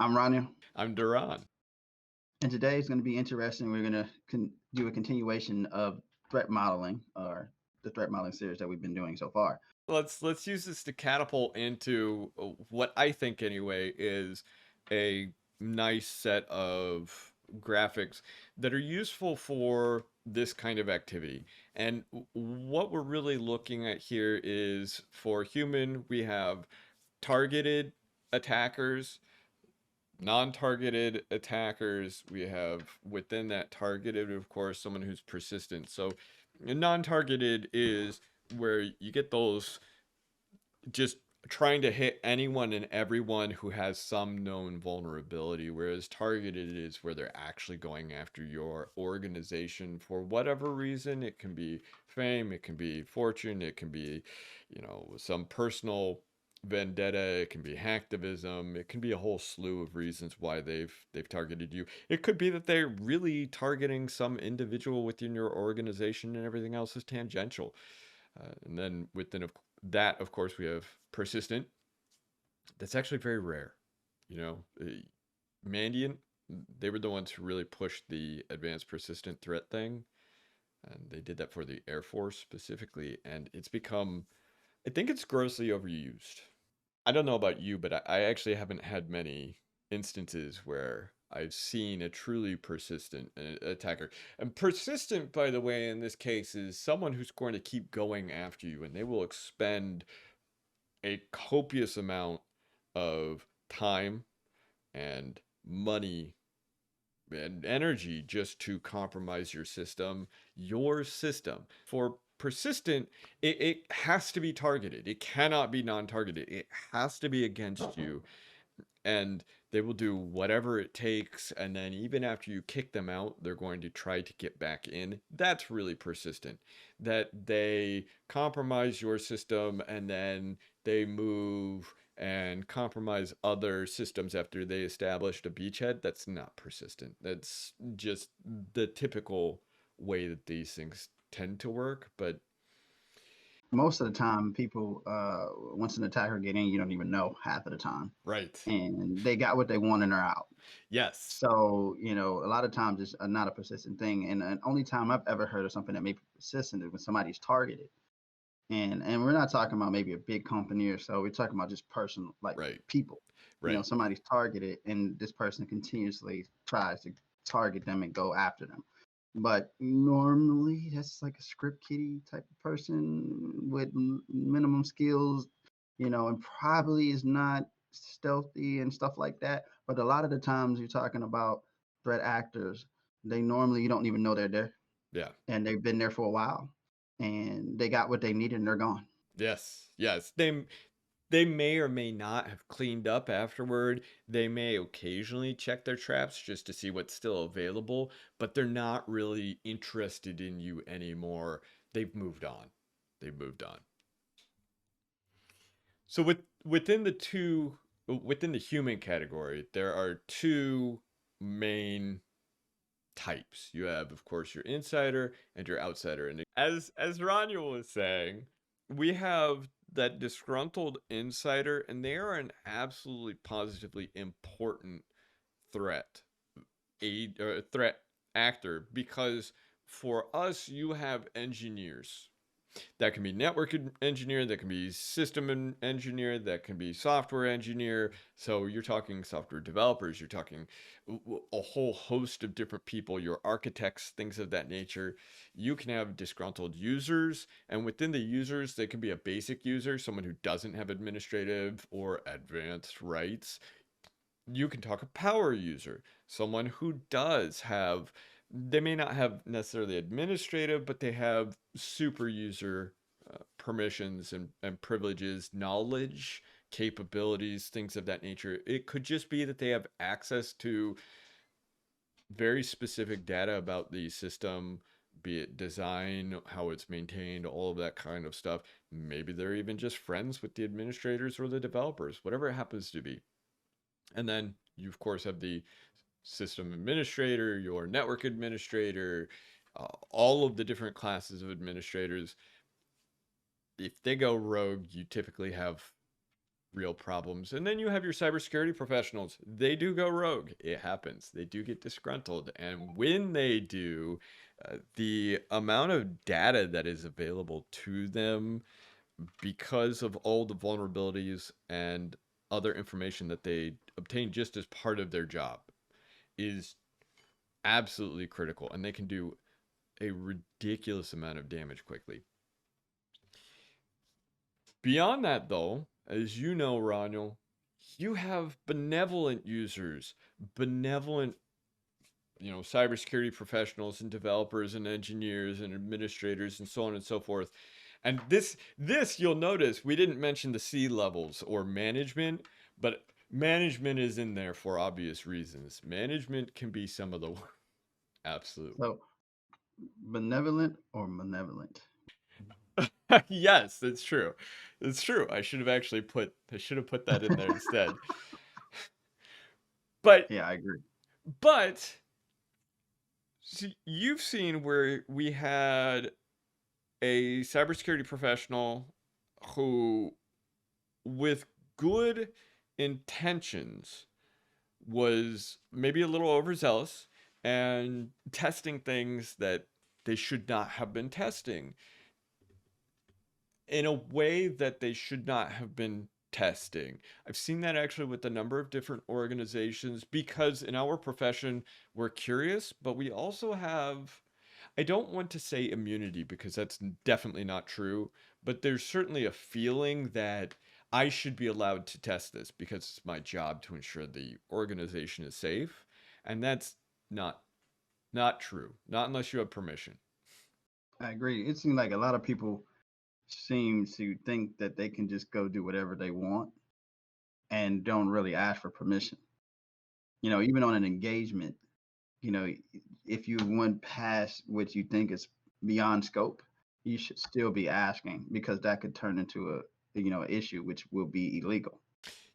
I'm Roniel, I'm DaRon. and today is going to be interesting. We're going to do a continuation of threat modeling, or the threat modeling series that we've been doing so far. Let's use this to catapult into what I think anyway is a nice set of graphics that are useful for this kind of activity. And what we're really looking at here is for human, we have targeted attackers, non-targeted attackers. We have within that targeted, of course, someone who's persistent. So non-targeted is where you get those just trying to hit anyone and everyone who has some known vulnerability, whereas targeted is where they're actually going after your organization for whatever reason. It can be fame, it can be fortune, it can be, some personal vendetta, it can be hacktivism, it can be a whole slew of reasons why they've targeted you. It could be that they're really targeting some individual within your organization and everything else is tangential. And then within that, of course, we have persistent. That's actually very rare. You know, Mandiant, they were the ones who really pushed the advanced persistent threat thing. And they did that for the Air Force specifically. And it's become, I think it's grossly overused. I don't know about you, but I actually haven't had many instances where I've seen a truly persistent attacker. And persistent, by the way, in this case, is someone who's going to keep going after you, and they will expend a copious amount of time and money and energy just to compromise your system. Your system. For persistent, it has to be targeted. It cannot be non-targeted. It has to be against you. And they will do whatever it takes. And then even after you kick them out, they're going to try to get back in. That's really persistent. That they compromise your system and then they move and compromise other systems after they established a beachhead. That's not persistent. That's just the typical way that these things tend to work. But Most of the time, people, once an attacker get in, you don't even know half of the time, right. and they got what they want and they're out. Yes. So, a lot of times it's not a persistent thing. And the only time I've ever heard of something that may be persistent is when somebody's targeted. And we're not talking about maybe a big company or so. We're talking about just personal, like Right. people. Right. Somebody's targeted, and this person continuously tries to target them and go after them. But normally, that's like a script kiddie type of person with minimum skills, and probably is not stealthy and stuff like that. But a lot of the times, you're talking about threat actors. They normally you don't even know they're there, Yeah. and they've been there for a while, and they got what they needed, and they're gone. Yes. Yes. They may or may not have cleaned up afterward. They may occasionally check their traps just to see what's still available, but they're not really interested in you anymore. They've moved on. They've moved on. So within the human category, there are two main types. You have, of course, your insider and your outsider. And as Roniel was saying, we have that disgruntled insider, and they are an absolutely positively important threat, a threat actor, because for us, you have engineers that can be network engineer, that can be system engineer, that can be software engineer. So you're talking software developers, you're talking a whole host of different people, your architects, things of that nature. You can have disgruntled users, and within the users, they can be a basic user, someone who doesn't have administrative or advanced rights. You can talk a power user, someone who does have, they may not have necessarily administrative, but they have super user permissions and privileges, knowledge, capabilities, things of that nature. It could just be that they have access to very specific data about the system, be it design, how it's maintained, all of that kind of stuff. Maybe they're even just friends with the administrators or the developers, whatever it happens to be. And then you, of course, have the system administrator, your network administrator, all of the different classes of administrators. If they go rogue, you typically have real problems. And then you have your cybersecurity professionals. They do go rogue. It happens. They do get disgruntled. And when they do, the amount of data that is available to them because of all the vulnerabilities and other information that they obtain just as part of their job is absolutely critical. And they can do a ridiculous amount of damage quickly. Beyond that, though, as you know, Roniel, you have benevolent users, benevolent, cybersecurity professionals and developers and engineers and administrators and so on and so forth. And this you'll notice we didn't mention the C levels or management, but management is in there for obvious reasons. Management can be some of the absolute. So, benevolent or malevolent? Yes, it's true. It's true. I should have put that in there instead. But Yeah, I agree. but see, you've seen where we had a cybersecurity professional who, with good intentions, was maybe a little overzealous and testing things that they should not have been testing in a way that they should not have been testing. I've seen that actually with a number of different organizations because in our profession, we're curious, but we also have, I don't want to say immunity because that's definitely not true, but there's certainly a feeling that I should be allowed to test this because it's my job to ensure the organization is safe. And that's not true. Not unless you have permission. I agree. It seems like a lot of people seem to think that they can just go do whatever they want and don't really ask for permission. Even on an engagement, you know, if you went past what you think is beyond scope, you should still be asking because that could turn into a issue which will be illegal.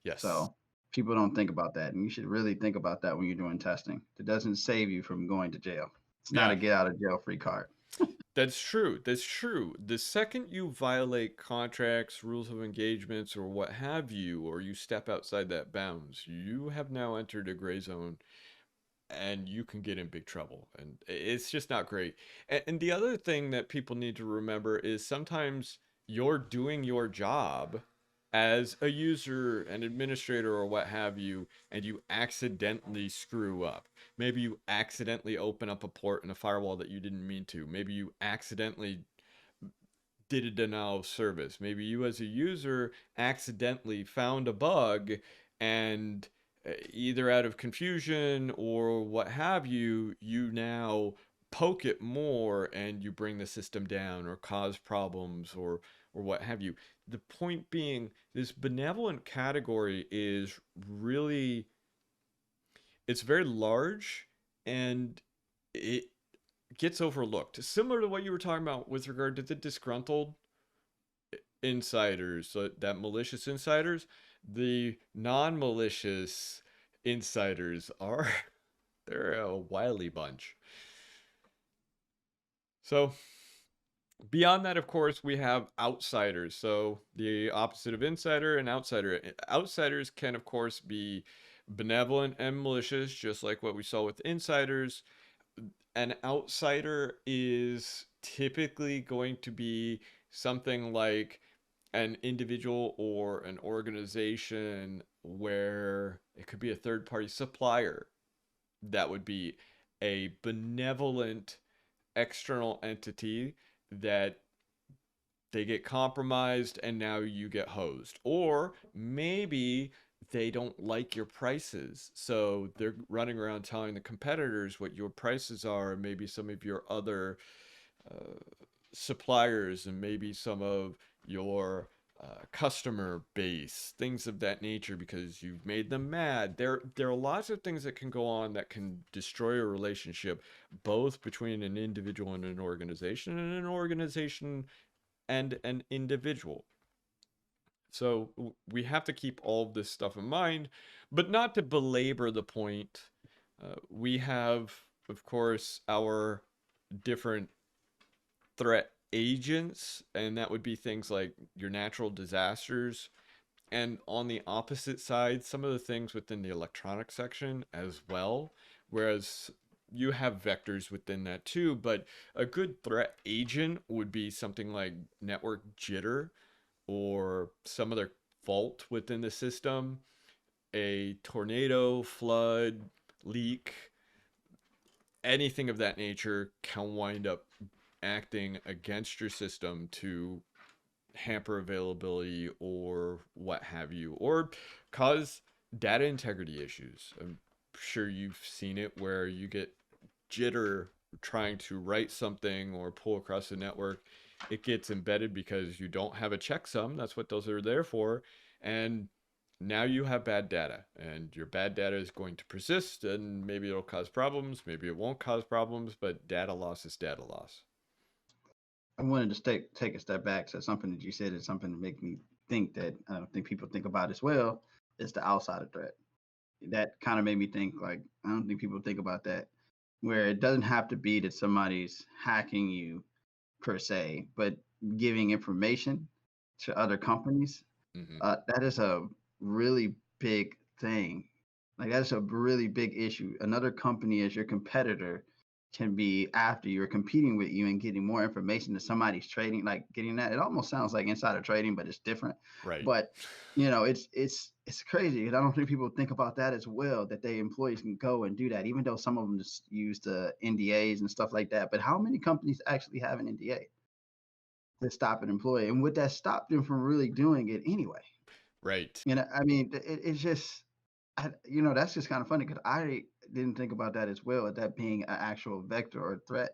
Yes. So people don't think about that, and you should really think about that when you're doing testing. It doesn't save you from going to jail. It's not Yeah. a get out of jail free card. That's true. That's true. The second you violate contracts, rules of engagements, or what have you, or you step outside that bounds, you have now entered a gray zone and you can get in big trouble. And it's just not great. And the other thing that people need to remember is sometimes you're doing your job as a user, an administrator, or what have you, and you accidentally screw up. Maybe you accidentally open up a port in a firewall that you didn't mean to. Maybe you accidentally did a denial of service. Maybe you, as a user, accidentally found a bug and either out of confusion or what have you, you now poke it more and you bring the system down or cause problems or what have you. The point being, this benevolent category is really, it's very large and it gets overlooked. Similar to what you were talking about with regard to the disgruntled insiders, so that malicious insiders, the non-malicious insiders are they're a wily bunch. So beyond that, of course, we have outsiders. So the opposite of insider and outsider. Outsiders can, of course, be benevolent and malicious, just like what we saw with insiders. An outsider is typically going to be something like an individual or an organization where it could be a third party supplier. That would be a benevolent external entity that they get compromised and now you get hosed. Or maybe they don't like your prices. So they're running around telling the competitors what your prices are, and maybe some of your other uh, suppliers, and maybe some of your customer base, things of that nature, because you've made them mad. There are lots of things that can go on that can destroy a relationship, both between an individual and an organization, and an organization and an individual. So we have to keep all of this stuff in mind, but not to belabor the point. We have, of course, our different threat agents, and that would be things like your natural disasters, And on the opposite side, some of the things within the electronic section as well, whereas you have vectors within that too, but a good threat agent would be something like network jitter or some other fault within the system, a tornado, flood, leak, anything of that nature can wind up acting against your system to hamper availability or what have you, or cause data integrity issues. I'm sure you've seen it where you get jitter trying to write something or pull across the network. It gets embedded because you don't have a checksum. That's what those are there for. And now you have bad data, and your bad data is going to persist, and maybe it'll cause problems, maybe it won't cause problems, but data loss is data loss. I wanted to take a step back. So something that you said is something to make me think that I don't think people think about as well is the outsider threat. That kind of made me think like I don't think people think about that, where it doesn't have to be that somebody's hacking you per se, but giving information to other companies. Mm-hmm. That is a really big thing. Like that's a really big issue. Another company as your competitor can be after you or competing with you and getting more information that somebody's trading, like getting that. It almost sounds like insider trading, but it's different. Right. But it's crazy. And I don't think people think about that as well, that they employees can go and do that, even though some of them just use the NDAs and stuff like that. But how many companies actually have an NDA to stop an employee? And would that stop them from really doing it anyway? Right. I mean, it's just, that's just kind of funny because I didn't think about that as well, that being an actual vector or threat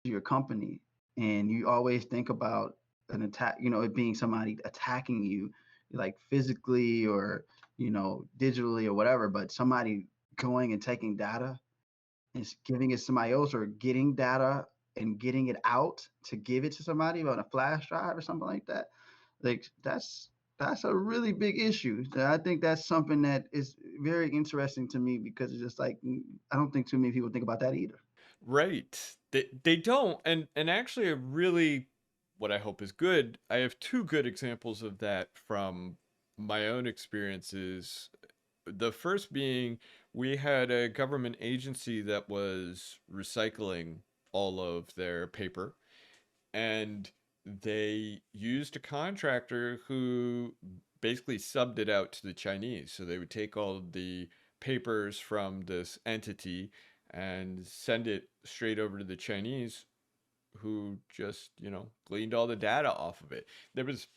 to your company. And you always think about an attack, it being somebody attacking you, like physically or, digitally or whatever, but somebody going and taking data and giving it to somebody else or getting data and getting it out to give it to somebody on a flash drive or something like that. Like that's a really big issue. So I think that's something that is very interesting to me because it's just like I don't think too many people think about that either. Right. They don't. And actually a really what I hope is good. I have two good examples of that from my own experiences. The first being we had a government agency that was recycling all of their paper, and they used a contractor who basically subbed it out to the Chinese. So they would take all of the papers from this entity and send it straight over to the Chinese, who just, gleaned all the data off of it. There was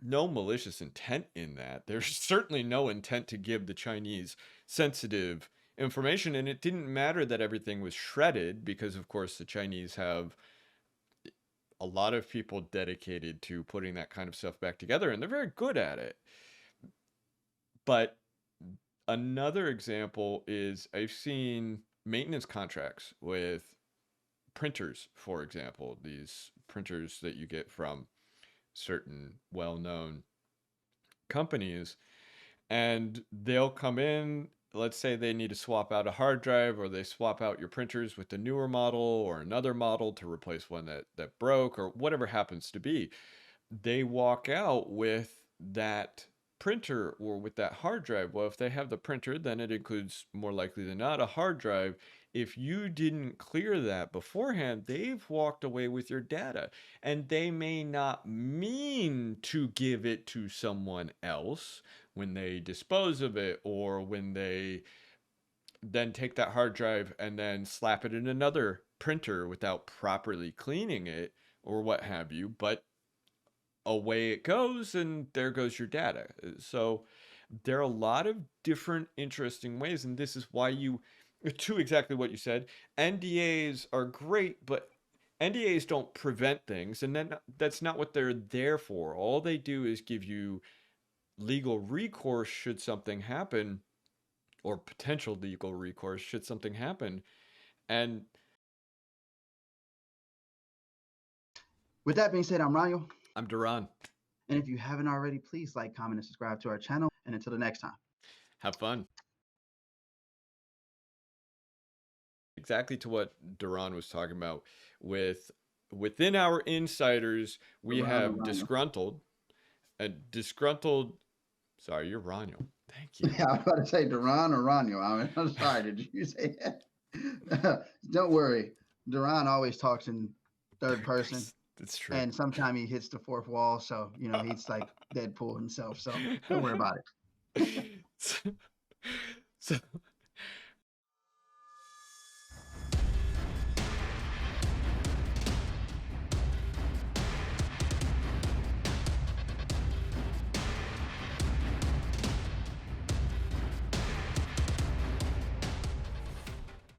no malicious intent in that. There's certainly no intent to give the Chinese sensitive information. And it didn't matter that everything was shredded because, of course, the Chinese have a lot of people dedicated to putting that kind of stuff back together, and they're very good at it. But another example is I've seen maintenance contracts with printers, for example, these printers that you get from certain well-known companies, and they'll come in. Let's say they need to swap out a hard drive, or they swap out your printers with the newer model or another model to replace one that broke, or whatever happens to be. They walk out with that printer or with that hard drive. Well, if they have the printer, then it includes more likely than not a hard drive. If you didn't clear that beforehand, they've walked away with your data, and they may not mean to give it to someone else when they dispose of it, or when they then take that hard drive and then slap it in another printer without properly cleaning it or what have you. But away it goes, and there goes your data. So there are a lot of different interesting ways, and this is why to exactly what you said, NDAs are great, but NDAs don't prevent things, and then that's not what they're there for. All they do is give you legal recourse should something happen, or potential legal recourse should something happen. And With that being said, I'm Roniel. I'm DaRon. And if you haven't already, please like, comment, and subscribe to our channel. And until the next time. Have fun. Exactly to what DaRon was talking about. Within our insiders, we Around have and around. disgruntled, a disgruntled. Sorry, you're Roniel. Thank you. Yeah, I was about to say DaRon or Roniel. I mean, I'm sorry. Did you say that? Don't worry. DaRon always talks in third person, That's true. and sometimes he hits the fourth wall. So he's like Deadpool himself. So don't worry about it. so, so